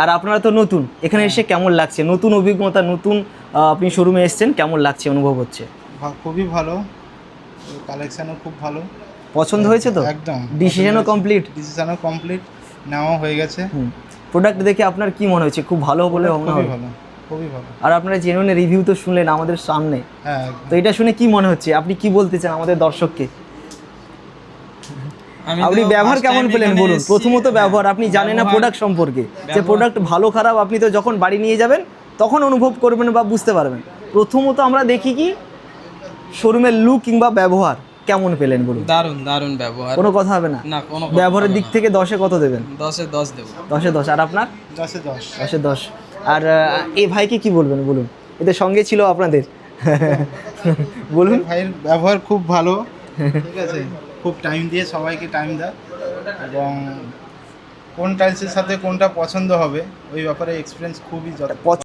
আর আপনারা তো নতুন, এখানে এসে কেমন লাগছে? নতুন অভিজ্ঞতা, নতুন আপনি শোরুমে এসেছেন, কেমন লাগছে, অনুভব হচ্ছে? খুবই ভালো, কালেকশানও খুব ভালো। পছন্দ হয়েছে তো? একদম ডিসিশনও কমপ্লিট? ডিসিশনও কমপ্লিট, নেওয়া হয়ে গেছে। প্রোডাক্ট দেখে আপনার কি মনে হচ্ছে? খুব ভালো বলে মনে খুবই হয়? ভালো, খুবই ভালো। আর আপনারা জেনুইন রিভিউ তো শুনলেন আমাদের সামনে, হ্যাঁ, তো এটা শুনে কি মনে হচ্ছে? আপনি কি বলতে চান আমাদের দর্শককে? আপনি ব্যবহার কেমন পেলেন বলুন? প্রথমত ব্যবহার, আপনি জানেন না প্রোডাক্ট সম্পর্কে, যে প্রোডাক্ট ভালো খারাপ আপনি তো যখন বাড়ি নিয়ে যাবেন তখন অনুভব করবেন বা বুঝতে পারবেন। প্রথমত আমরা দেখি কি শোরুমের লুক কিংবা ব্যবহার কেমন পেলেন বলুন? দারুণ দারুণ ব্যবহার, কোনো কথা হবে না? না কোনো ব্যবহারের দিক থেকে 10-এ কত দেবেন? 10-এ 10 দেবো। 10-এ 10। আর আপনার? 10-এ 10। 10-এ 10। আর এই ভাইকে কি বলবেন বলুন? এদের সঙ্গে ছিল আপনাদের বলুন। ভাইয়ের ব্যবহার খুব ভালো, ঠিক আছে, খুব টাইম দিয়ে সবাইকে টাইম দেয়, এবং কোন টাইলসের সাথে কোনটা পছন্দ হবে ওই ব্যাপারে এক্সপিরিয়েন্স খুবই যথেষ্ট।